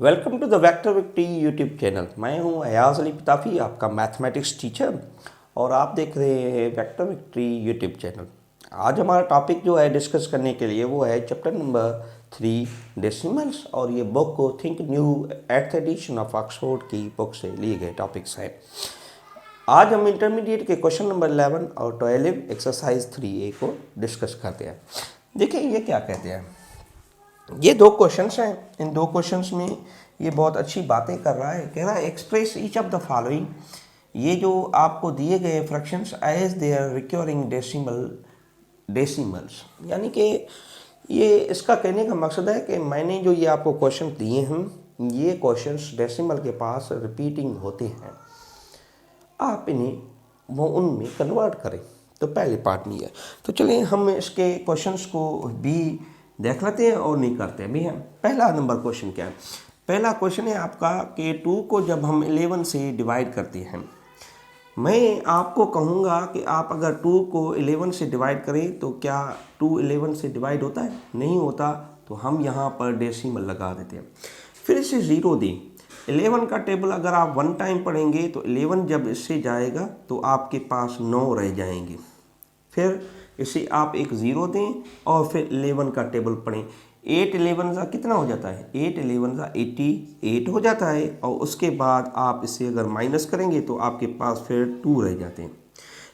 Welcome to the vector victory YouTube channel. मैं हूं अयाज अली पिताफी, आपका मैथमेटिक्स टीचर, और आप देख रहे हैं वेक्टर विक्ट्री यूट्यूब चैनल। आज हमारा टॉपिक जो है डिस्कस करने के लिए वो है चैप्टर नंबर 3 डेसिमल्स, और ये बुक को think new 8th edition of Oxford की बुक से लिए गए टॉपिक्स हैं। आज हम इंटरमीडिएट के क्वेश्चन नंबर 11 और 12 एक्सरसाइज 3A को डिस्कस करते हैं। देखिए ये क्या कहते हैं, ये दो क्वेश्चंस हैं। इन दो क्वेश्चंस में ये बहुत अच्छी बातें कर रहा है। कह रहा है express each of the following, ये जो आपको दिए गए fractions as their recurring decimals, यानी कि ये इसका कहने का मकसद है कि मैंने जो ये आपको क्वेश्चन दिए हैं, ये क्वेश्चंस डेसिमल के पास रिपीटिंग होते हैं, आप इन्हें वो उनमें कन्वर्ट करें। तो पहले पार्ट में है, तो चलिए हम इसके क्वेश्चंस को भी देख लेते हैं और नहीं करते भी हैं। पहला नंबर क्वेश्चन क्या है? पहला क्वेश्चन है आपका कि 2 को जब हम 11 से डिवाइड करते हैं, मैं आपको कहूँगा कि आप अगर 2 को 11 से डिवाइड करें तो क्या 2 11 से डिवाइड होता है? नहीं होता। तो हम यहाँ पर डेसिमल लगा देते हैं, फिर इसे ज़ीरो दें। 11 का टेबल अगर आप 1 टाइम पढ़ेंगे तो 11 जब इससे जाएगा तो आपके पास 9 रह जाएंगे। फिर इसे आप एक ज़ीरो दें और फिर 11 का टेबल पढ़ें। 8 11 का कितना हो जाता है? 8 11 का 88 हो जाता है। और उसके बाद आप इसे अगर माइनस करेंगे तो आपके पास फिर 2 रह जाते हैं।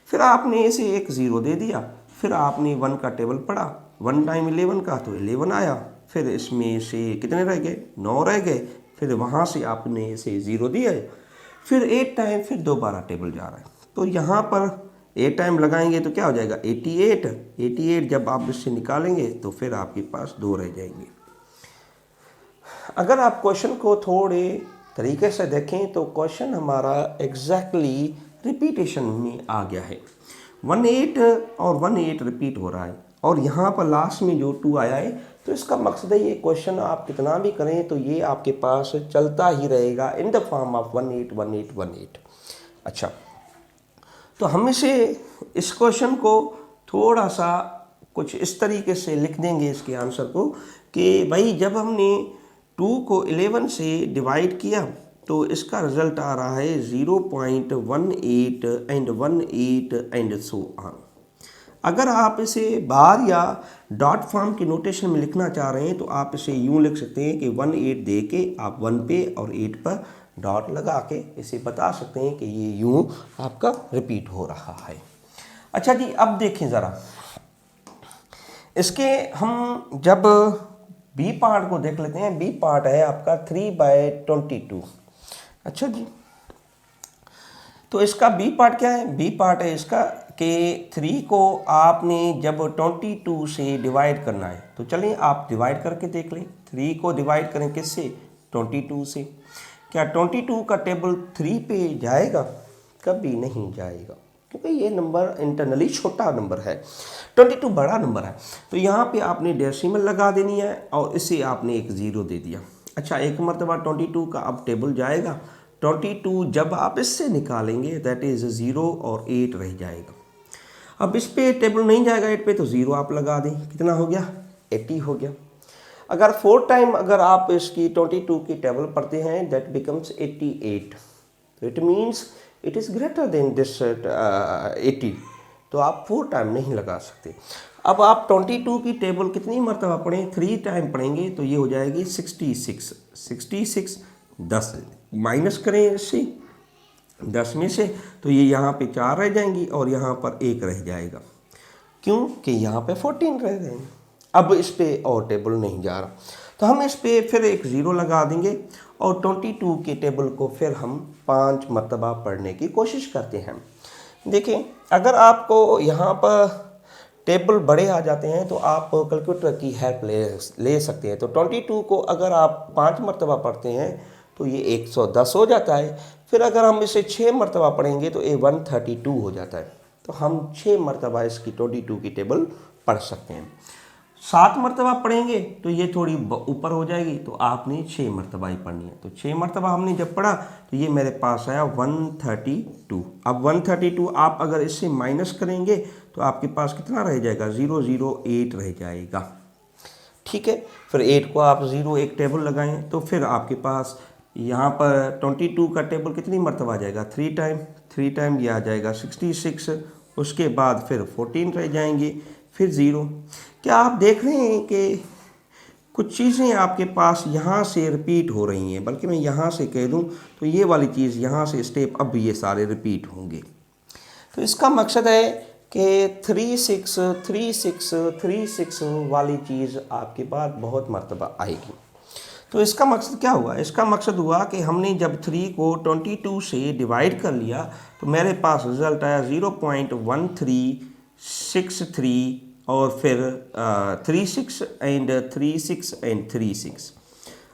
फिर आपने इसे एक ज़ीरो दे दिया, फिर आपने 1 का टेबल पढ़ा, 1 टाइम 11 का तो 11 आया। फिर इसमें से कितने रह गए? 9 रह गए। फिर वहाँ से आपने इसे ज़ीरो दिया है, फिर 8 टाइम फिर दोबारा टेबल जा रहा है। तो यहाँ पर 8 टाइम लगाएंगे तो क्या हो जाएगा? 88 जब आप इससे निकालेंगे तो फिर आपके पास 2 रह जाएंगे। अगर आप क्वेश्चन को थोड़े तरीके से देखें तो क्वेश्चन हमारा एग्जैक्टली रिपीटेशन में आ गया है। 18 और 18 रिपीट हो रहा है, और यहाँ पर लास्ट में जो 2 आया है, तो इसका मकसद है ये क्वेश्चन आप कितना भी करें तो ये आपके पास चलता ही रहेगा इन द फॉर्म ऑफ 18 18 18। अच्छा, तो हम इस क्वेश्चन को थोड़ा सा कुछ इस तरीके से लिख देंगे इसके आंसर को कि भाई जब हमने 2 को 11 से डिवाइड किया तो इसका रिजल्ट आ रहा है 0.18 एंड 18 एंड सो ऑन। अगर आप इसे बार या डॉट फॉर्म की नोटेशन में लिखना चाह रहे हैं तो आप इसे यूँ लिख सकते हैं कि 18 दे के आप 1 पे और 8 पर डॉट लगा के इसे बता सकते हैं कि ये यूँ आपका रिपीट हो रहा है। अच्छा जी, अब देखें ज़रा इसके हम जब बी पार्ट को देख लेते हैं। बी पार्ट है आपका 3/22। अच्छा जी, तो इसका बी पार्ट क्या है? बी पार्ट है इसका कि 3 को आपने जब 22 से डिवाइड करना है, तो चलिए आप डिवाइड करके देख लें। 3 को डिवाइड करें किससे? 22 से। क्या 22 का टेबल 3 पे जाएगा? कभी नहीं जाएगा, क्योंकि ये नंबर इंटरनली छोटा नंबर है, 22 बड़ा नंबर है। तो यहाँ पे आपने डेसिमल लगा देनी है और इसे आपने एक ज़ीरो दे दिया। अच्छा, एक मरतबा 22 का अब टेबल जाएगा। 22 जब आप इससे निकालेंगे दैट इज़ 0 और 8 रह जाएगा। अब इस पे टेबल नहीं जाएगा 8 पे, तो 0 आप लगा दें। कितना हो गया? 80 हो गया। अगर 4 टाइम अगर आप इसकी 22 की टेबल पढ़ते हैं दैट बिकम्स 88, तो it means it is greater than this 80, तो आप 4 टाइम नहीं लगा सकते। अब आप 22 की टेबल कितनी मरतबा पढ़ें? 3 टाइम पढ़ेंगे तो ये हो जाएगी 66। 10 माइनस करें इससे 10 में से, तो ये यहाँ पे 4 रह जाएंगी और यहाँ पर 1 रह जाएगा। क्यों? कि यहाँ पे 14 रह जाएंगे। अब इस पे और टेबल नहीं जा रहा, तो हम इस पे फिर एक ज़ीरो लगा देंगे और 22 के टेबल को फिर हम 5 मरतबा पढ़ने की कोशिश करते हैं। देखिए, अगर आपको यहाँ पर टेबल बड़े आ जाते हैं तो आप कैलकुलेटर की हेल्प ले सकते हैं। तो 22 को अगर आप 5 मरतबा पढ़ते हैं तो ये 110 हो जाता है। फिर अगर हम इसे 6 मरतबा पढ़ेंगे तो ये 132 हो जाता है। तो हम 6 मरतबा इसकी 22 की टेबल पढ़ सकते हैं। 7 मरतबा पढ़ेंगे तो ये थोड़ी ऊपर हो जाएगी, तो आपने 6 मरतबा ही पढ़नी है। तो 6 मरतबा हमने जब पढ़ा तो ये मेरे पास आया 132। अब 132 आप अगर इससे माइनस करेंगे तो आपके पास कितना रह जाएगा? 008 रह जाएगा। ठीक है। फिर 8 को आप 0 एक टेबल लगाएं तो फिर आपके पास यहाँ पर 22 का टेबल कितनी मरतबा आ जाएगा, 3 टाइम ये आ जाएगा 66। उसके बाद फिर 14 रह जाएंगे, फिर 0। क्या आप देख रहे हैं कि कुछ चीज़ें आपके पास यहाँ से रिपीट हो रही हैं, बल्कि मैं यहाँ से कह दूँ तो ये वाली चीज़ यहाँ से स्टेप अब ये सारे रिपीट होंगे। तो इसका मकसद है कि 36 36 36 वाली चीज़ आपके पास बहुत मरतबा आएगी। तो इसका मकसद क्या हुआ, इसका मकसद हुआ कि हमने जब 3 को 22 से डिवाइड कर लिया तो मेरे पास रिज़ल्ट आया 0.1363 और फिर 36 एंड 36 एंड 36।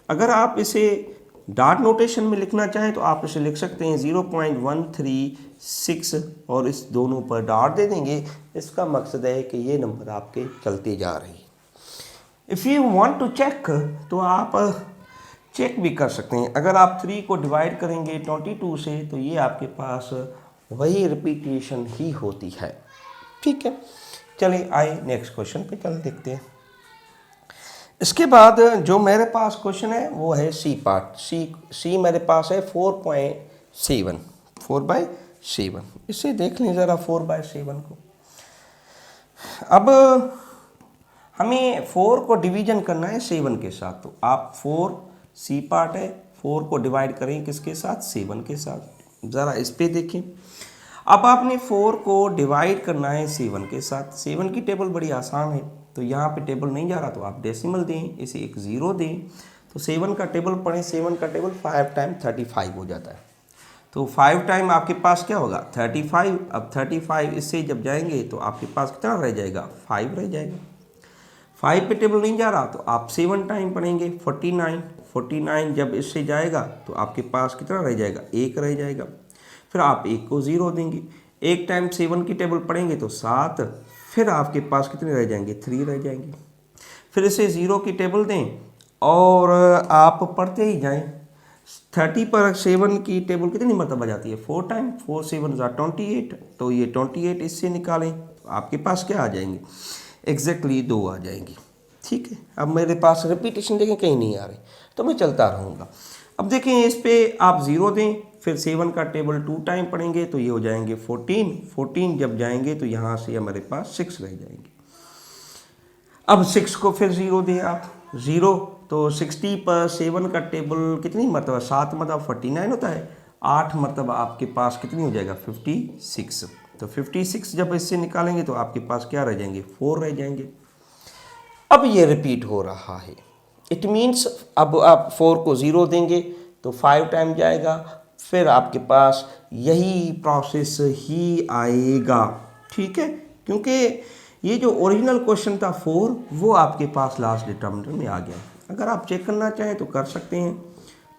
अगर आप इसे डॉट नोटेशन में लिखना चाहें तो आप इसे लिख सकते हैं 0.136 और इस दोनों पर डॉट दे देंगे। इसका मकसद है कि ये नंबर आपके चलते जा रहे हैं। If you want to check तो आप चेक भी कर सकते हैं। अगर आप 3 को डिवाइड करेंगे 22 से तो ये आपके पास वही रिपीटेशन ही होती है। ठीक है, चलिए आइए नेक्स्ट क्वेश्चन पे चल देखते हैं। इसके बाद जो मेरे पास क्वेश्चन है वो है सी पार्ट। सी मेरे पास है 4/7। इसे देख लें ज़रा 4/7 को। अब हमें 4 को डिवीजन करना है 7 के साथ, तो आप 4 सी पार्ट है, 4 को डिवाइड करें किसके साथ, 7 के साथ। ज़रा इस पे देखें। अब आपने 4 को डिवाइड करना है 7 के साथ। 7 की टेबल बड़ी आसान है, तो यहाँ पे टेबल नहीं जा रहा तो आप डेसिमल दें, इसे एक 0 दें तो 7 का टेबल पढ़ें। 7 का टेबल 5 टाइम 35 हो जाता है, तो 5 टाइम आपके पास क्या होगा 35। अब 35 इससे जब जाएंगे तो आपके पास कितना रह जाएगा, 5 रह जाएगा। 5 पे टेबल नहीं जा रहा तो आप 7 टाइम पढ़ेंगे 49 जब इससे जाएगा तो आपके पास कितना रह जाएगा, 1 रह जाएगा। फिर आप 1 को 0 देंगे, 1 टाइम 7 की टेबल पढ़ेंगे तो 7, फिर आपके पास कितने रह जाएंगे, 3 रह जाएंगे। फिर इसे 0 की टेबल दें और आप पढ़ते ही जाएं। 30 पर 7 की टेबल कितनी मरतबा जाती है, 4 टाइम। 4 7 28, तो ये 28 इससे निकालें तो आपके पास क्या आ जाएंगे, एग्जैक्टली 2 आ जाएंगी। ठीक है, अब मेरे पास रिपीटेशन देखें कहीं नहीं आ रही तो मैं चलता रहूँगा। अब देखें इस पे आप 0 दें, फिर 7 का टेबल 2 टाइम पढ़ेंगे तो ये हो जाएंगे 14 जब जाएंगे तो यहाँ से हमारे पास 6 रह जाएंगे। अब 6 को फिर 0 दें आप, 0 तो 60 पर 7 का टेबल कितनी मरतबा, 7 मतलब 49 होता है, 8 मरतबा आपके पास कितनी हो जाएगा, 56। तो 56 जब इससे निकालेंगे तो आपके पास क्या रह जाएंगे, 4 रह जाएंगे। अब ये रिपीट हो रहा है, इट मीन्स अब आप 4 को 0 देंगे तो 5 टाइम जाएगा, फिर आपके पास यही प्रोसेस ही आएगा। ठीक है, क्योंकि ये जो ओरिजिनल क्वेश्चन था 4 वो आपके पास लास्ट डिटर्मिनेंट में आ गया। अगर आप चेक करना चाहें तो कर सकते हैं।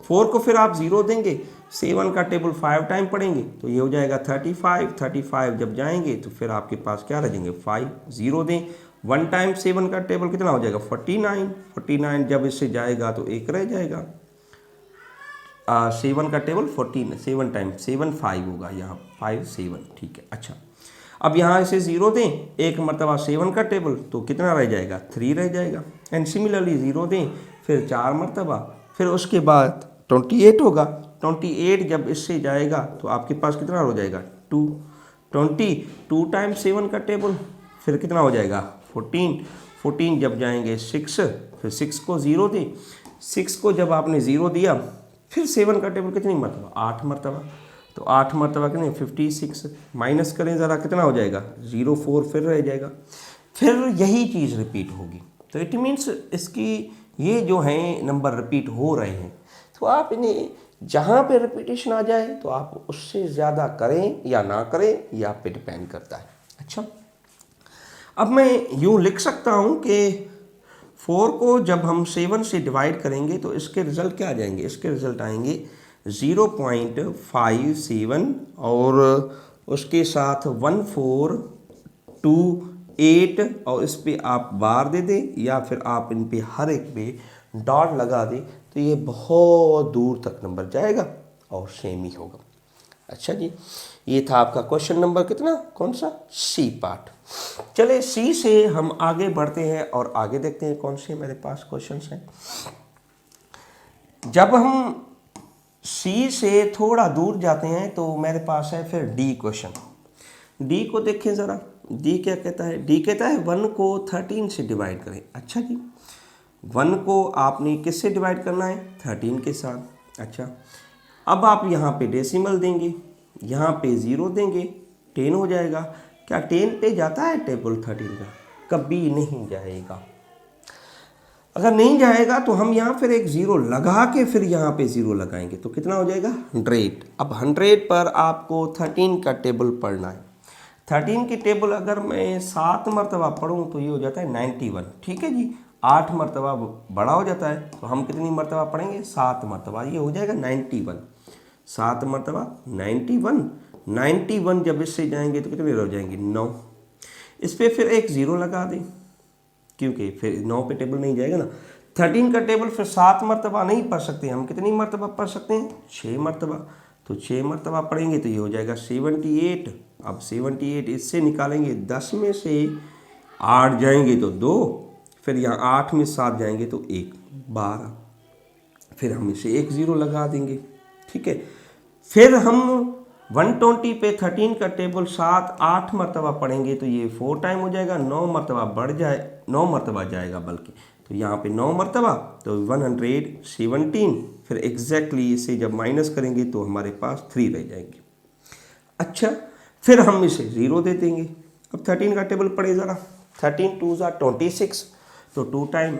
4 को फिर आप 0 देंगे, 7 का टेबल 5 टाइम पढ़ेंगे तो ये हो जाएगा 35 जब जाएंगे तो फिर आपके पास क्या रह जाएंगे, 5। 0 दें, 1 टाइम 7 का टेबल कितना हो जाएगा, 49 जब इससे जाएगा तो 1 रह जाएगा। 7 का टेबल 14, 7 टाइम 7 5 होगा, यहाँ 5 7। ठीक है, अच्छा अब यहाँ इसे 0 दें, 1 मरतबा 7 का टेबल तो कितना रह जाएगा, 3 रह जाएगा। एंड सिमिलरली 0 दें, फिर 4 मरतबा, फिर उसके बाद 28 होगा। 28 जब इससे जाएगा तो आपके पास कितना हो जाएगा, 2 टाइम 7 का टेबल, फिर कितना हो जाएगा, 14 जब जाएंगे 6, फिर 6 को 0 दें, 6 को जब आपने 0 दिया फिर 7 का टेबल कितनी मरतबा, 8 मरतबा, तो 8 मरतबा कितने, 56। माइनस करें ज़रा कितना हो जाएगा, 0 4 फिर रह जाएगा। फिर यही चीज़ रिपीट होगी। तो इट मीन्स इसकी ये जो हैं नंबर रिपीट हो रहे हैं, तो आप इन्हें जहाँ पे रिपीटेशन आ जाए तो आप उससे ज़्यादा करें या ना करें, ये आप पे डिपेंड करता है। अच्छा, अब मैं यूँ लिख सकता हूँ कि 4 को जब हम 7 से डिवाइड करेंगे तो इसके रिज़ल्ट क्या आ जाएंगे, इसके रिज़ल्ट आएंगे 0.57 और उसके साथ 1428 और इस पे आप बार दे दें या फिर आप इन पे हर एक पे डॉट लगा दें तो ये बहुत दूर तक नंबर जाएगा और सेम ही होगा। अच्छा जी, ये था आपका क्वेश्चन नंबर कितना, कौन सा, सी पार्ट। चले सी से हम आगे बढ़ते हैं और आगे देखते हैं कौन से मेरे पास क्वेश्चंस हैं। जब हम सी से थोड़ा दूर जाते हैं तो मेरे पास है फिर डी क्वेश्चन। डी को देखें ज़रा, डी क्या कहता है? डी कहता है 1 को 13 से डिवाइड करें। अच्छा जी, 1 को आपने किससे डिवाइड करना है? 13 के साथ। अच्छा, अब आप यहाँ पे डेसिमल देंगे, यहाँ पे 0 देंगे, 10 हो जाएगा। क्या 10 पे जाता है टेबल 13 का? कभी नहीं जाएगा। अगर नहीं जाएगा तो हम यहाँ फिर एक 0 लगा के फिर यहाँ पे 0 लगाएंगे तो कितना हो जाएगा? 100। अब 100 पर आपको 13 का टेबल पढ़ना है। 13 की टेबल अगर मैं 7 मरतबा पढ़ूँ तो ये हो जाता है 91। ठीक है जी, 8 मरतबा बड़ा हो जाता है तो हम कितनी मरतबा पढ़ेंगे? 7 मरतबा, ये हो जाएगा 91। 7 मरतबा 91। 91 जब इससे जाएंगे तो कितने रह जाएंगे? 9। इस पर फिर एक 0 लगा दें क्योंकि फिर 9 पे टेबल नहीं जाएगा ना। 13 का टेबल फिर 7 मरतबा नहीं पढ़ सकते, हम कितनी मरतबा पढ़ सकते हैं? 6 मरतबा। तो 6 मरतबा पढ़ेंगे तो ये हो जाएगा 78। अब 78 इससे निकालेंगे, 10 में से 8 जाएंगे तो 2, फिर यहाँ 8 में 7 जाएंगे तो 1, 12। फिर हम इसे एक 0 लगा देंगे। ठीक है, फिर हम 120 पे 13 का टेबल 8 मरतबा पढ़ेंगे तो ये 4 टाइम हो जाएगा, 9 मरतबा बढ़ जाए, 9 मरतबा जाएगा बल्कि, तो यहाँ पे 9 मरतबा तो 117। फिर एग्जैक्टली इसे जब माइनस करेंगे तो हमारे पास 3 रह जाएंगे। अच्छा, फिर हम इसे 0 दे देंगे। अब 13 का टेबल पढ़े ज़रा, 13 2 ज़ा 26, तो 2 टाइम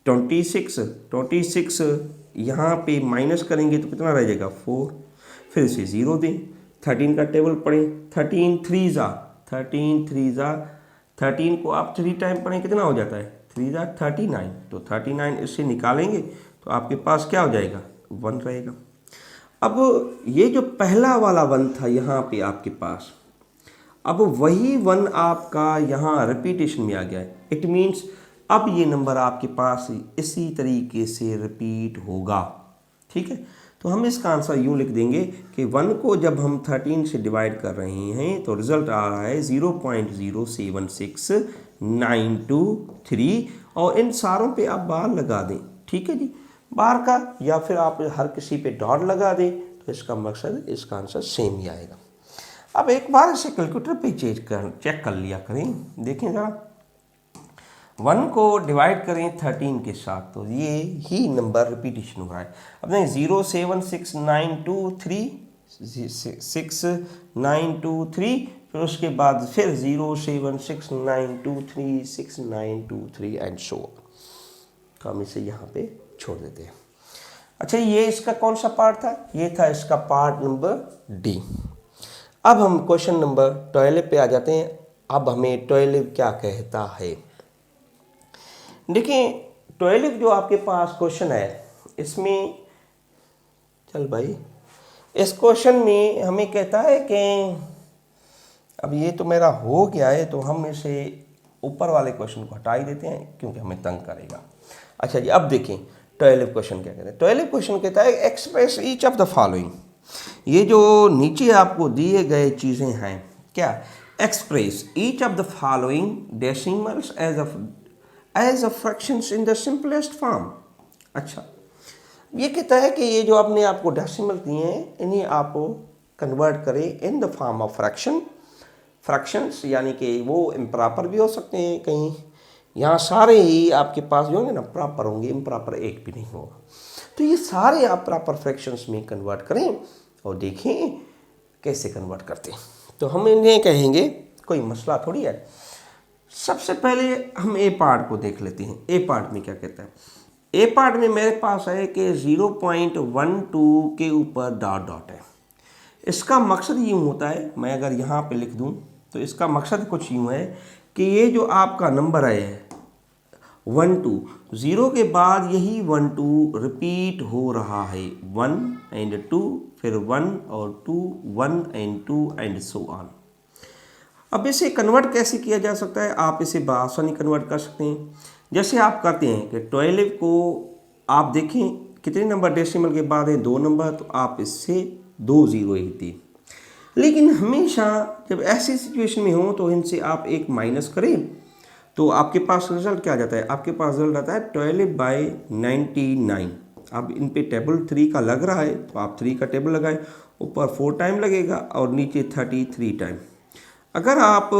26 यहाँ पे माइनस करेंगे तो कितना रह जाएगा? 4। फिर इसे 0 दें। 13 का टेबल पढ़ें, 13 3 ज़ा 13 को आप 3 टाइम पढ़ें कितना हो जाता है? 3 ज़ा 39। तो 39 इससे निकालेंगे तो आपके पास क्या हो जाएगा? 1 रहेगा। अब ये जो पहला वाला 1 था यहाँ पे आपके पास, अब वही 1 आपका यहाँ रिपीटेशन में आ गया है। इट मीन्स अब ये नंबर आपके पास इसी तरीके से रिपीट होगा। ठीक है, तो हम इसका आंसर यूँ लिख देंगे कि 1 को जब हम 13 से डिवाइड कर रहे हैं तो रिज़ल्ट आ रहा है 0.076923, और इन सारों पे आप बार लगा दें। ठीक है जी, बार का, या फिर आप हर किसी पे डॉट लगा दें तो इसका मकसद, इसका आंसर सेम ही आएगा। अब एक बार इसे कैलकुलेटर पे चेक कर लिया करें। देखें ज़रा, 1 को डिवाइड करें 13 के साथ तो ये ही नंबर रिपीटेशन हो रहा है। अब देखें 07692366923, फिर उसके बाद फिर 07692366923 एंड सो ऑन। तो हम इसे यहाँ पे छोड़ देते हैं। अच्छा, ये इसका कौन सा पार्ट था? ये था इसका पार्ट नंबर डी। अब हम क्वेश्चन नंबर 12 पे आ जाते हैं। अब हमें 12 क्या कहता है? देखिए 12 जो आपके पास क्वेश्चन है, इसमें चल भाई, इस क्वेश्चन में हमें कहता है कि अब ये तो मेरा हो गया है तो हम इसे ऊपर वाले क्वेश्चन को हटा ही देते हैं क्योंकि हमें तंग करेगा। अच्छा जी, अब देखें 12 क्वेश्चन क्या कहता है। 12 क्वेश्चन कहता है express each of the following. ये जो नीचे आपको दिए गए चीज़ें हैं, क्या? Express each of the following decimals as a fractions in the simplest form. अच्छा, ये कहता है कि ये जो आपने आपको डेसिमल दिए हैं इन्हें आप कन्वर्ट करें in the form of fractions, यानी कि वो इम्प्रॉपर भी हो सकते हैं कहीं, यहाँ सारे ही आपके पास जो होंगे ना प्रॉपर होंगे, इम्प्रॉपर एक भी नहीं होगा। तो ये सारे आप प्रॉपर फ्रैक्शंस में कन्वर्ट करें और देखें कैसे कन्वर्ट करते हैं। तो हम इन्हें कहेंगे, कोई मसला थोड़ी है। सबसे पहले हम ए पार्ट को देख लेते हैं। ए पार्ट में क्या कहता है? ए पार्ट में मेरे पास है कि 0.12 के ऊपर डॉट डॉट है। इसका मकसद यूँ होता है, मैं अगर यहाँ पे लिख दूँ तो इसका मकसद कुछ यूँ है कि ये जो आपका नंबर है 1 2, 0 के बाद यही 1 2 रिपीट हो रहा है, 1 एंड 2, फिर 1 और 2, 1 एंड 2 एंड सो ऑन। अब इसे कन्वर्ट कैसे किया जा सकता है? आप इसे बआसानी कन्वर्ट कर सकते हैं। जैसे आप करते हैं कि 12 को आप देखें कितने नंबर डेसिमल के बाद है? 2 नंबर, तो आप इससे 2 0 ही दी। लेकिन हमेशा जब ऐसी सिचुएशन में हो तो इनसे आप एक माइनस करें तो आपके पास रिजल्ट क्या जाता है, आपके पास रिजल्ट आता है 12/99। अब इन पे टेबल 3 का लग रहा है तो आप 3 का टेबल लगाएं, ऊपर 4 टाइम लगेगा और नीचे 33 टाइम। अगर आप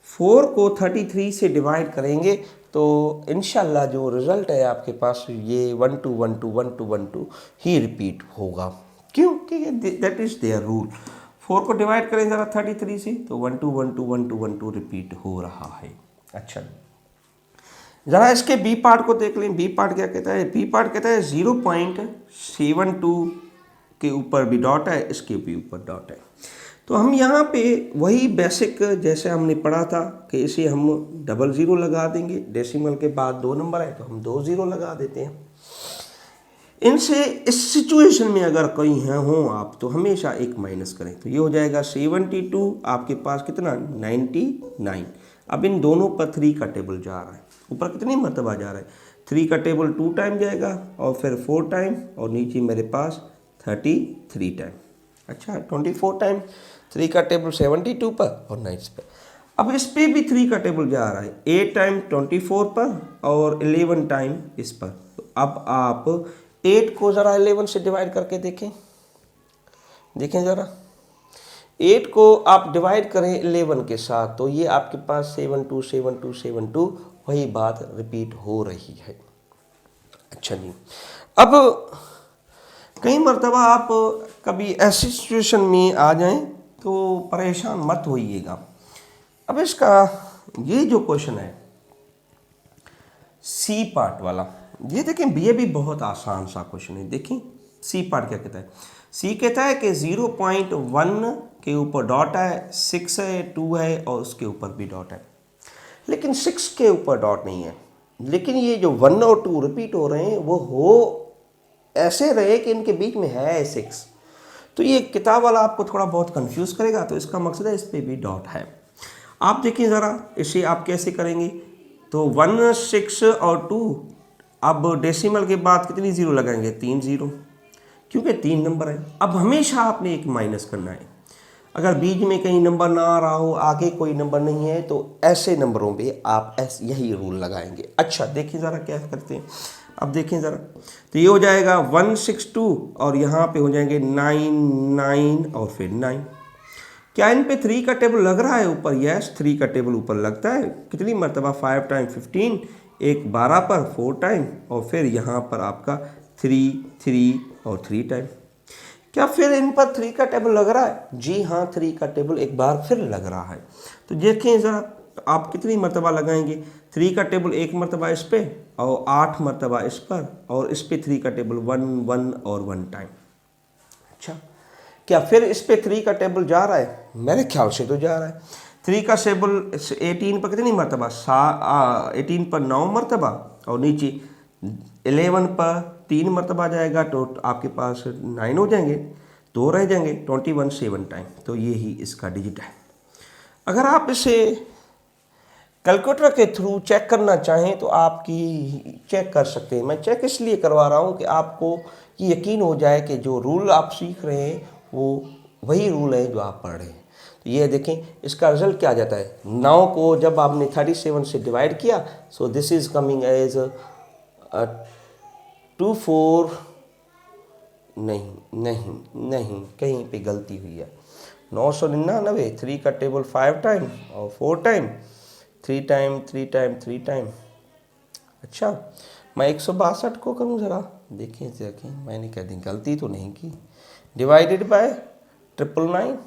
4 को 33 से डिवाइड करेंगे तो इंशाल्लाह जो रिज़ल्ट है आपके पास ये 1 2 1 2 1 2 1 2 ही रिपीट होगा। क्यों? क्योंकि दैट इज़ देयर रूल। 4 को डिवाइड करें ज़रा 33 से तो 1 2 1 2 1 2 1 2 रिपीट हो रहा है। अच्छा, ज़रा इसके बी पार्ट को देख लें। बी पार्ट क्या कहता है? बी पार्ट कहता है 0.72 के ऊपर भी डॉट है, इसके भी ऊपर डॉट है। तो हम यहाँ पे वही बेसिक जैसे हमने पढ़ा था कि इसे हम डबल ज़ीरो लगा देंगे, डेसिमल के बाद 2 नंबर है तो हम 2 ज़ीरो लगा देते हैं। इनसे इस सिचुएशन में अगर कहीं हैं हो आप तो हमेशा एक माइनस करें तो ये हो जाएगा 72, आपके पास कितना 99। अब इन दोनों पर 3 का टेबल जा रहा है, ऊपर कितनी मरतबा जा रहा है, 3 का टेबल 2 टाइम जाएगा और फिर 4 टाइम और नीचे मेरे पास 33 टाइम। अच्छा, 24 टाइम 3 का टेबल 72 पर और 9 पर। अब इस पे भी 3 का टेबल जा रहा है 8 टाइम 24 पर और 11 टाइम इस पर। तो अब आप 8 को ज़रा 11 से डिवाइड करके देखें ज़रा। 8 को आप डिवाइड करें 11 के साथ तो ये आपके पास 72 72 72 वही बात रिपीट हो रही है। अच्छा जी, अब कई मरतबा आप कभी ऐसी सिचुएशन में आ जाएं तो परेशान मत होइएगा। अब इसका ये जो क्वेश्चन है सी पार्ट वाला, ये देखें ये भी बहुत आसान सा क्वेश्चन है। देखें सी पार्ट क्या कहता है। सी कहता है कि 0.1 के ऊपर डॉट है, 6 है, 2 है और उसके ऊपर भी डॉट है, लेकिन 6 के ऊपर डॉट नहीं है। लेकिन ये जो 1 और 2 रिपीट हो रहे हैं वो हो ऐसे रहे कि इनके बीच में है 6। तो ये किताब वाला आपको थोड़ा बहुत कंफ्यूज करेगा, तो इसका मकसद है इस पर भी डॉट है। आप देखिए ज़रा इसे आप कैसे करेंगे। तो 1 6 और 2, अब डेसिमल के बाद कितनी ज़ीरो लगाएंगे, 3 ज़ीरो, क्योंकि 3 नंबर है। अब हमेशा आपने एक माइनस करना है। अगर बीच में कहीं नंबर ना आ रहा हो, आगे कोई नंबर नहीं है, तो ऐसे नंबरों पे आप यही रूल लगाएंगे। अच्छा देखिए ज़रा क्या करते हैं। अब देखें ज़रा, तो ये हो जाएगा 162 और यहाँ पे हो जाएंगे 9 9 और फिर 9। क्या इन पे 3 का टेबल लग रहा है ऊपर? यस, 3 का टेबल ऊपर लगता है। कितनी मरतबा? 5 टाइम 15, एक 12 पर 4 टाइम और फिर यहाँ पर आपका 3 3 और 3 टाइम। क्या फिर इन पर 3 का टेबल लग रहा है? जी हाँ, 3 का टेबल एक बार फिर लग रहा है। तो देखें ज़रा आप कितनी मरतबा लगाएंगे। 3 का टेबल एक मरतबा इस पे और 8 मरतबा इस पर और इस पे 3 का टेबल 1 1 और 1 टाइम। अच्छा, क्या फिर इस पे 3 का टेबल जा रहा है? मेरे ख्याल से तो जा रहा है। 3 का टेबल 18 पर कितनी मरतबा? 18 पर 9 मरतबा और नीचे 11 पर 3 मरतबा जाएगा तो आपके पास 9 हो जाएंगे, 2 रह जाएंगे, 21 7 टाइम। तो ये ही इसका डिजिट है। अगर आप इसे कैलकुलेटर के थ्रू चेक करना चाहें तो आपकी चेक कर सकते हैं। मैं चेक इसलिए करवा रहा हूँ कि आपको ये यकीन हो जाए कि जो रूल आप सीख रहे हैं वो वही रूल है जो आप पढ़ रहे हैं। तो ये देखें इसका रिजल्ट क्या आ जाता है। 9 को जब आपने 37 से डिवाइड किया so this is coming as 24, नहीं कहीं पे गलती हुई है। 999, 3 का टेबल 5 टाइम और 4 टाइम, 3 टाइम 3 टाइम 3 टाइम। अच्छा, मैं 162 को करूँ ज़रा, देखें मैंने कह दी गलती तो नहीं की। डिवाइडेड बाय 999,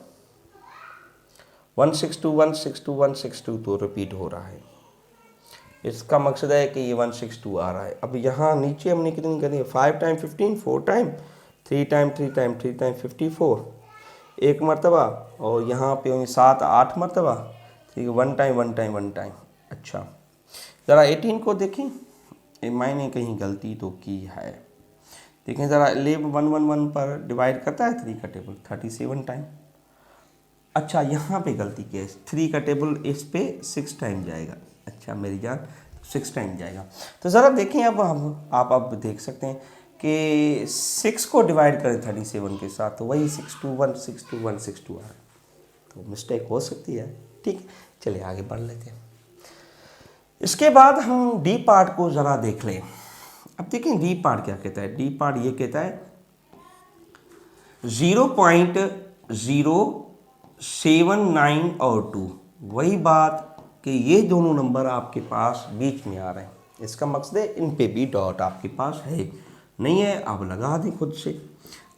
162 162 162 तो रिपीट हो रहा है। इसका मकसद है कि ये 162 आ रहा है। अब यहाँ नीचे हमने कितनी करनी है? 5 time 15, 4 time, 3 time 3 time 3 time 54, एक मरतबा और यहाँ पे होंगे 7 8 मरतबा, ठीक है, 1 टाइम 1 टाइम 1 टाइम। अच्छा, ज़रा 18 को देखें, मैंने कहीं गलती तो की है। देखें ज़रा 11 पर डिवाइड करता है 3 का टेबल 37 टाइम। अच्छा, यहाँ पे गलती की है, 3 का टेबल इस पे 6 टाइम जाएगा। अच्छा मेरी जान, 6 टाइम जाएगा। तो ज़रा देखें अब हम आप देख सकते हैं कि 6 को डिवाइड करें 37 के साथ तो वही 621 621 621 आ रहा है। तो मिस्टेक हो सकती है। ठीक, चलिए आगे बढ़ लेते हैं। इसके बाद हम डी पार्ट को ज़रा देख लें। अब देखें डी पार्ट क्या कहता है। डी पार्ट ये कहता है 0.079 और 2। वही बात कि ये दोनों नंबर आपके पास बीच में आ रहे हैं, इसका मकसद है इन पे भी डॉट आपके पास है, नहीं है आप लगा दें खुद से।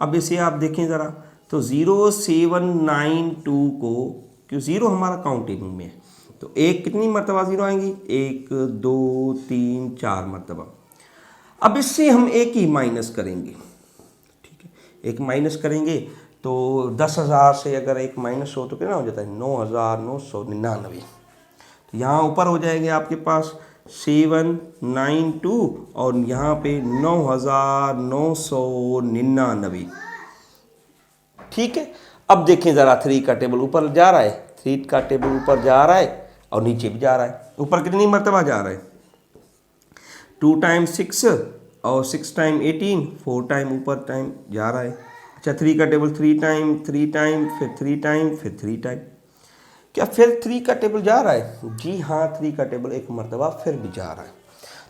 अब इसे आप देखें ज़रा, तो 0792 को, क्यों 0 हमारा काउंटिंग में है, तो एक कितनी मरतबा 0 आएंगी, 1 2 3 4 मरतबा। अब इससे हम एक ही माइनस करेंगे, ठीक है, एक माइनस करेंगे तो 10,000 से अगर एक माइनस हो तो कितना हो जाता है, 9,999। तो यहाँ ऊपर हो जाएंगे आपके पास 792 और यहाँ पे 9,999। ठीक है, अब देखें ज़रा 3 का टेबल ऊपर जा रहा है, 3 का टेबल ऊपर जा रहा है और नीचे भी जा रहा है। ऊपर कितनी मरतबा जा रहा है, 2 टाइम 6 और 6 टाइम 18, 4 टाइम ऊपर टाइम जा रहा है। अच्छा 3 का टेबल 3 टाइम, 3 टाइम, फिर 3 टाइम, फिर 3 टाइम। क्या फिर 3 का टेबल जा रहा है, जी हाँ 3 का टेबल एक मरतबा फिर भी जा रहा है।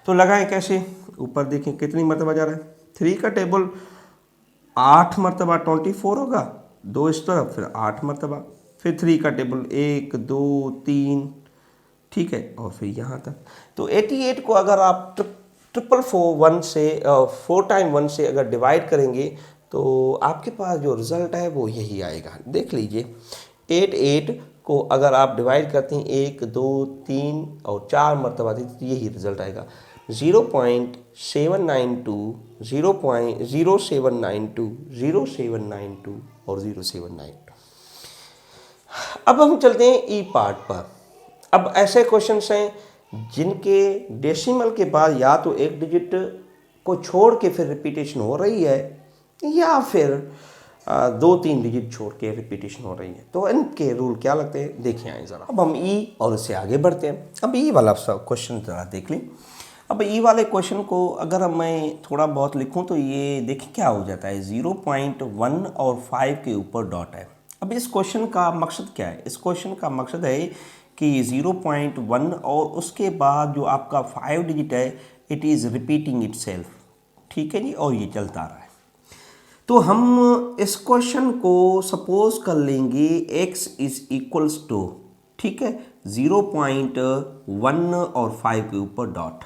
तो लगाएं कैसे, ऊपर देखें कितनी मरतबा जा रहा है, 3 का टेबल 8 मरतबा 24 होगा, 2 इस तरफ, फिर 8 मरतबा, फिर 3 का टेबल 1 2 3, ठीक है, और फिर यहाँ तक। तो 88 को अगर आप 444 से 4 टाइम 1 से अगर डिवाइड करेंगे तो आपके पास जो रिज़ल्ट है वो यही आएगा। देख लीजिए 88 को अगर आप डिवाइड करते हैं 1 2 3 और 4 मरतबा तो यही रिज़ल्ट आएगा, 0.792 0.0792 0792 और 0792। अब हम चलते हैं ई पार्ट पर। अब ऐसे क्वेश्चंस हैं जिनके डेसिमल के बाद या तो एक डिजिट को छोड़ के फिर रिपीटेशन हो रही है या फिर 2-3 डिजिट छोड़ के रिपीटेशन हो रही है। तो इनके रूल क्या लगते हैं देखें आए ज़रा। अब हम ई और इससे आगे बढ़ते हैं। अब ई वाला क्वेश्चन ज़रा देख लें। अब ई वाले क्वेश्चन को अगर मैं थोड़ा बहुत लिखूं तो ये देखिए क्या हो जाता है, 0.1 और 5 के ऊपर डॉट है। अब इस क्वेश्चन का मकसद क्या है, इस क्वेश्चन का मकसद है कि 0.1 और उसके बाद जो आपका 5 डिजिट है इट इज़ रिपीटिंग इटसेल्फ, ठीक है जी, और ये चलता रहा है। तो हम इस क्वेश्चन को सपोज कर लेंगे x इज इक्वल्स टू, ठीक है, 0.1 और 5 के ऊपर डॉट।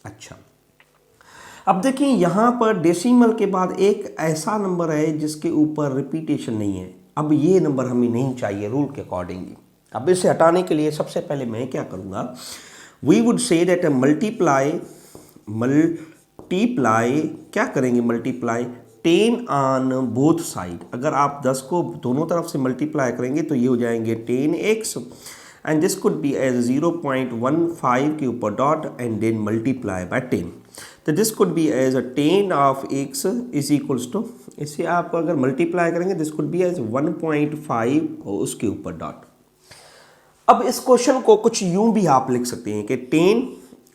अच्छा अब देखिए यहाँ पर डेसिमल के बाद एक ऐसा नंबर है जिसके ऊपर रिपीटेशन नहीं है। अब ये नंबर हमें नहीं चाहिए रूल के अकॉर्डिंग। अब इसे हटाने के लिए सबसे पहले मैं क्या करूँगा, we would say that multiply क्या करेंगे, मल्टीप्लाई 10 ऑन बोथ साइड। अगर आप 10 को दोनों तरफ से मल्टीप्लाई करेंगे तो ये हो जाएंगे 10x and this could be as 0.15 के ऊपर dot and then multiply by 10। तो this could be as 10 of x is equals to, इसे आप अगर मल्टीप्लाई करेंगे दिस कुड बी एज 1.5 और उसके ऊपर डॉट। अब इस क्वेश्चन को कुछ यूं भी आप लिख सकते हैं कि 10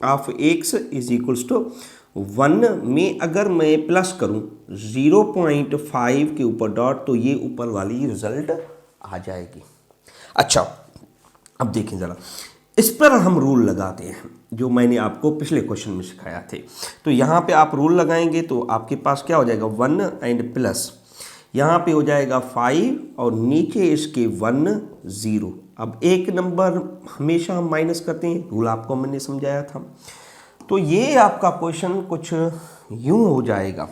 of x is equals to 1 में अगर मैं प्लस करूं 0.5 के ऊपर डॉट तो ये ऊपर वाली रिजल्ट आ जाएगी। अच्छा अब देखें ज़रा, इस पर हम रूल लगाते हैं जो मैंने आपको पिछले क्वेश्चन में सिखाया थे। तो यहाँ पे आप रूल लगाएंगे तो आपके पास क्या हो जाएगा 1 एंड प्लस, यहाँ पे हो जाएगा 5 और नीचे इसके 1 0। अब एक नंबर हमेशा हम माइनस करते हैं, रूल आपको मैंने समझाया था। तो ये आपका क्वेश्चन कुछ यूं हो जाएगा।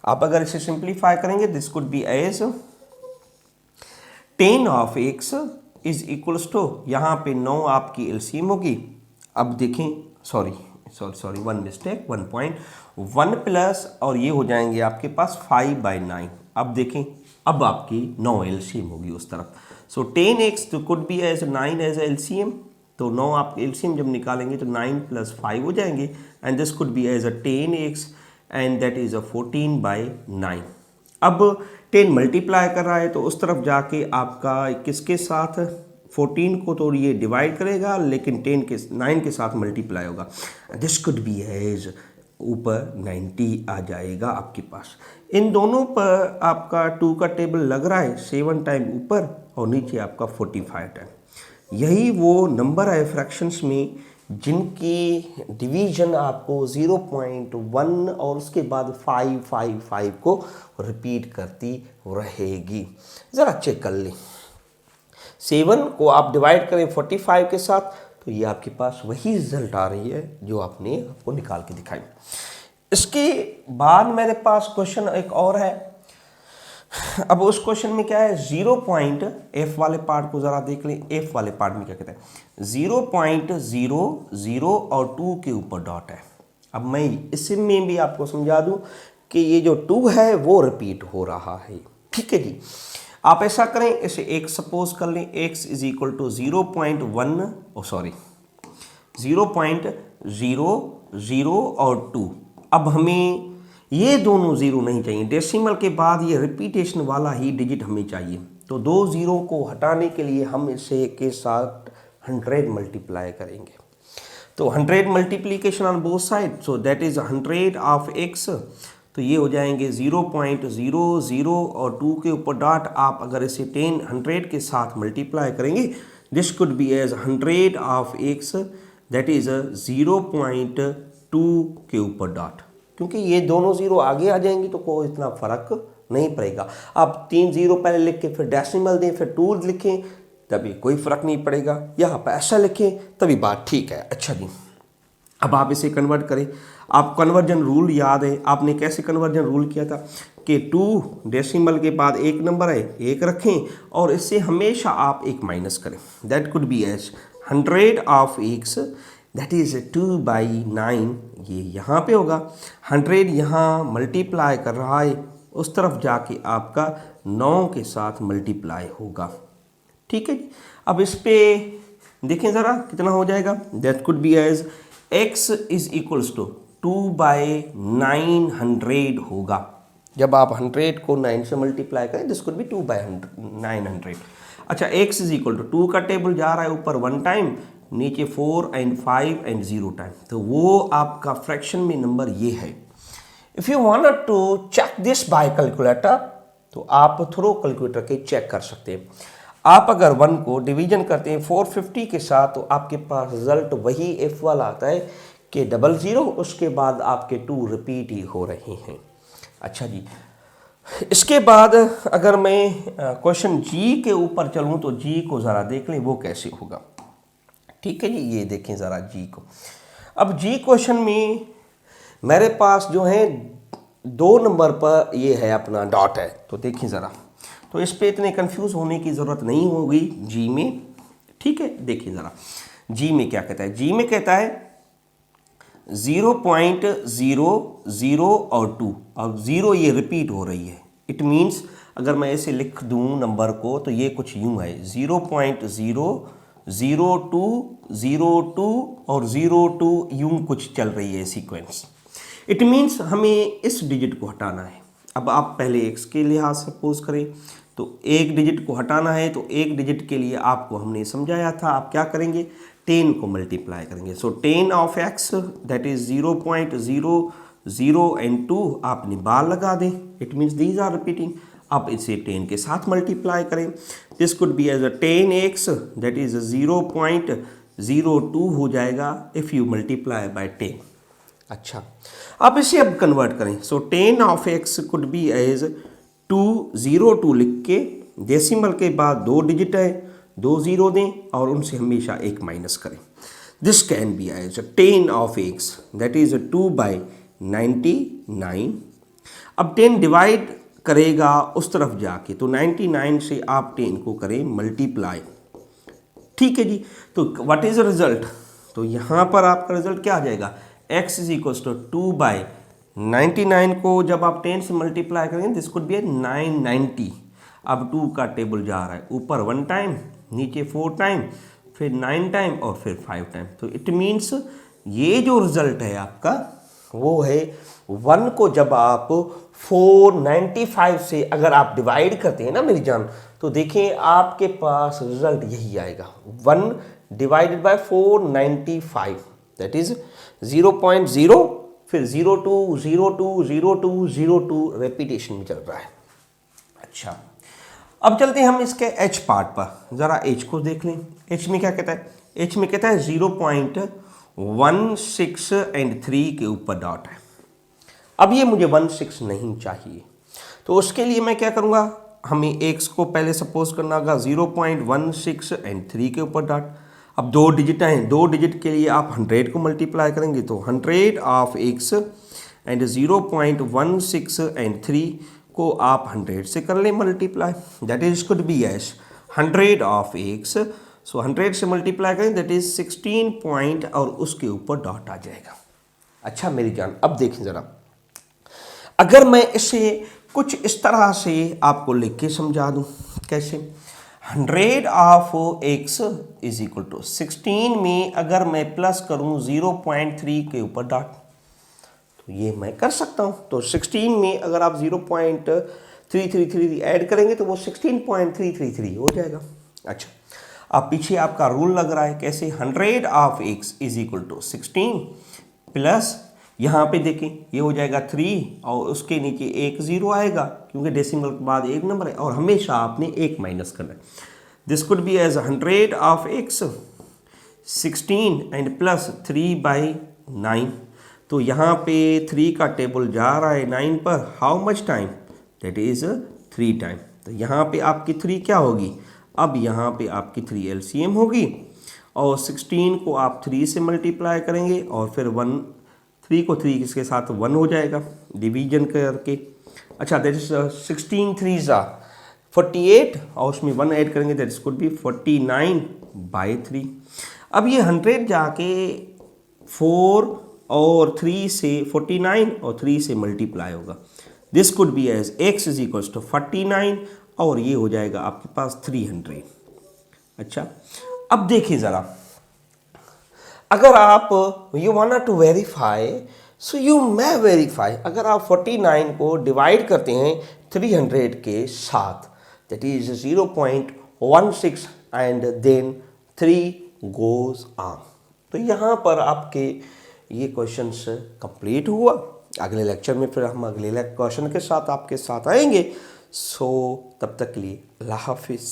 आप अगर इसे सिंप्लीफाई करेंगे this could be as 10 of x is equals to, यहाँ पे 9 आपकी एलसीएम होगी। अब देखें सॉरी 1 मिस्टेक 1.1 प्लस और ये हो जाएंगे आपके पास 5/9। अब देखें अब आपकी 9 एलसीएम होगी उस तरफ। सो 10x तो could be as 9 as LCM, तो 9 आप एलसीएम जब निकालेंगे तो 9 + 5 हो जाएंगे and this could be as 10x and that is 14/9। अब 10 मल्टीप्लाई कर रहा है तो उस तरफ जाके आपका किसके साथ 14 को तो ये डिवाइड करेगा लेकिन 9 के साथ मल्टीप्लाई होगा। दिस कुड बी एज ऊपर 90 आ जाएगा आपके पास। इन दोनों पर आपका 2 का टेबल लग रहा है 7 टाइम ऊपर और नीचे आपका 45 टाइम। यही वो नंबर है फ्रैक्शंस में जिनकी डिवीजन आपको 0.1 और उसके बाद 555 को रिपीट करती रहेगी। ज़रा चेक कर लें, 7 को आप डिवाइड करें 45 के साथ तो ये आपके पास वही रिजल्ट आ रही है जो आपने आपको निकाल के दिखाई। इसके बाद मेरे पास क्वेश्चन एक और है। अब उस क्वेश्चन में क्या है, 0 पॉइंट, एफ वाले पार्ट को जरा देख लें। एफ वाले पार्ट में क्या कहते हैं, 0.00 और 2 के ऊपर डॉट है। अब मैं इसमें भी आपको समझा दूं कि ये जो 2 है वो रिपीट हो रहा है। ठीक है जी, आप ऐसा करें, इसे एक सपोज कर लें, x इज इक्वल टू 0.00 और 2। अब हमें ये दोनों जीरो नहीं चाहिए, डेसिमल के बाद ये रिपीटेशन वाला ही डिजिट हमें चाहिए। तो 2 जीरो को हटाने के लिए हम इसे के साथ 100 मल्टीप्लाई करेंगे। तो 100 multiplication on both side, so that is 100 of x। तो ये हो जाएंगे 0.00 और 2 के ऊपर डॉट। आप अगर इसे 100 के साथ मल्टीप्लाई करेंगे, this could be as 100 of x, that is 0.2 के ऊपर डॉट। क्योंकि ये दोनों जीरो आगे आ जाएंगी तो कोई इतना फर्क नहीं पड़ेगा। आप 3 जीरो पहले लिख के फिर डेसिमल दें, फिर 2 लिखें, तभी कोई फर्क नहीं पड़ेगा। यहाँ पर ऐसा लिखें तभी बात ठीक है। अच्छा जी, अब आप इसे कन्वर्ट करें। आप कन्वर्जन रूल याद है, आपने कैसे कन्वर्जन रूल किया था कि 2 डेसिमल के बाद एक नंबर है, एक रखें और इससे हमेशा आप एक माइनस करें। That could be as 100 of x, that is 2/9। ये यहाँ पे होगा, 100 यहाँ मल्टीप्लाई कर रहा है, उस तरफ जाके आपका 9 के साथ मल्टीप्लाई होगा। ठीक है जी, अब इस पे देखें ज़रा कितना हो जाएगा। That could be as x is equals to 2/900 होगा। जब आप 100 को 9 से मल्टीप्लाई करें, दिस कुड बी 2/900। अच्छा, x इज इक्वल टू 2 का टेबल जा रहा है ऊपर 1 टाइम, नीचे 4 एंड 5 एंड 0 टाइम। तो वो आपका फ्रैक्शन में नंबर ये है। If you wanted to check this by calculator, तो आप थ्रू कैलकुलेटर के चेक कर सकते हैं। आप अगर 1 को डिवीजन करते हैं 450 के साथ, तो आपके पास रिजल्ट वही एफ वाला आता है कि 00, उसके बाद आपके 2 रिपीट ही हो रहे हैं। अच्छा जी, इसके बाद अगर मैं क्वेश्चन जी के ऊपर चलूँ तो जी को ज़रा देख लें वो कैसे होगा। ठीक है जी, ये देखें ज़रा जी को। अब जी क्वेश्चन में मेरे पास जो है 2 नंबर पर ये है अपना डॉट है, तो देखिए ज़रा, तो इस पे इतने कंफ्यूज होने की ज़रूरत नहीं होगी जी में। ठीक है, देखिए ज़रा जी में क्या कहता है। जी में कहता है 0.00 और 2, अब 0 ये रिपीट हो रही है। इट मीन्स अगर मैं इसे लिख दूँ नंबर को तो ये कुछ यूँ है, 0.002 और 02 यूँ कुछ चल रही है सीक्वेंस। इट मीन्स हमें इस डिजिट को हटाना है। अब आप पहले x के लिहाज सपोज करें तो एक डिजिट को हटाना है, तो एक डिजिट के लिए आपको हमने समझाया था, आप क्या करेंगे, 10 को मल्टीप्लाई करेंगे। So 10 of x that is 0.00 and 2 आपने बार लगा दें। It means these are repeating. आप इसे 10 के साथ मल्टीप्लाई करें। This could be as 10x that is 0.02 हो जाएगा इफ़ यू मल्टीप्लाई बाय 10। अच्छा, आप इसे अब कन्वर्ट करें। So 10 of x could be as 202 लिख के, डेसिमल के बाद 2 डिजिट है, 2 जीरो दें और उनसे हमेशा एक माइनस करें। This can be as 10 of x that is 2/99। अब 10 डिवाइड करेगा उस तरफ जाके, तो 99 से आप 10 को करें मल्टीप्लाई। ठीक है जी, तो व्हाट इज रिजल्ट, तो यहाँ पर आपका रिजल्ट क्या आ जाएगा, x इज इक्वल्स टू 2/99 को जब आप 10 से मल्टीप्लाई करेंगे, दिस कुड बी 990। अब 2 का टेबल जा रहा है ऊपर 1 टाइम, नीचे 4 टाइम, फिर 9 टाइम और फिर 5 टाइम। तो इट मीन्स ये जो रिजल्ट है आपका वो है 1 को जब आप 495 से अगर आप डिवाइड करते हैं ना मेरी जान, तो देखें आपके पास रिजल्ट यही आएगा, 1 डिवाइडेड बाय 495 दैट इज 0.0, फिर 02 02 02 02 रेपिटेशन में चल रहा है। अच्छा, अब चलते हैं हम इसके एच पार्ट पर, ज़रा एच को देख लें। एच में क्या कहता है? एच में कहता है 0.16 एंड 3 के ऊपर डॉट है। अब ये मुझे 16 नहीं चाहिए, तो उसके लिए मैं क्या करूँगा, हमें एक्स को पहले सपोज करना होगा 0.16 एंड 3 के ऊपर डॉट। अब 2 डिजिट हैं, 2 डिजिट के लिए आप 100 को मल्टीप्लाई करेंगे, तो 100 ऑफ एक्स एंड 0.16 एंड 3 को आप 100 से कर लें multiply, that is could be as 100 of x, so 100 से मल्टीप्लाई करें दैट इज 16 पॉइंट और उसके ऊपर डॉट आ जाएगा। अच्छा मेरी जान, अब देखें ज़रा, अगर मैं इसे कुछ इस तरह से आपको लिख के समझा दूं, कैसे? 100 of x is equal to 16 में अगर मैं प्लस करूं 0.3 के ऊपर डॉट, तो ये मैं कर सकता हूं। तो 16 में अगर आप 0.333 ऐड करेंगे तो वो 16.333 हो जाएगा। अच्छा, अब पीछे आपका रूल लग रहा है, कैसे? 100 of x is equal to 16 plus यहाँ पे देखें ये हो जाएगा 3 और उसके नीचे एक 0 आएगा, क्योंकि डेसिमल के बाद एक नंबर है और हमेशा आपने एक माइनस करना है। This could be as 100 of x 16 and plus 3/9। तो यहाँ पे 3 का टेबल जा रहा है 9 पर, how much time? That is 3 time. तो यहाँ पे आपकी 3 क्या होगी? अब यहाँ पे आपकी 3 एलसीएम होगी और 16 को आप 3 से मल्टीप्लाई करेंगे और फिर 3 को 3 इसके साथ 1 हो जाएगा डिवीजन करके। अच्छा, दैट इज 16 3 48 और उसमें 1 ऐड करेंगे, दैट इज कुड बी 49/3। अब ये 100 जाके 4 और 3 से 49 और 3 से मल्टीप्लाई होगा, this could be as x is equals to 49 और ये हो जाएगा आपके पास 300। अच्छा, अब देखिए ज़रा, अगर आप you want to verify, so you may verify. अगर आप 49 को डिवाइड करते हैं 300 के साथ, that is 0.16 and then 3 goes on, तो यहाँ पर आपके ये क्वेश्चंस कंप्लीट हुआ। अगले लेक्चर में फिर हम अगले क्वेश्चन के साथ आपके साथ आएंगे। सो तब तक के लिए अल्लाह हाफिज़।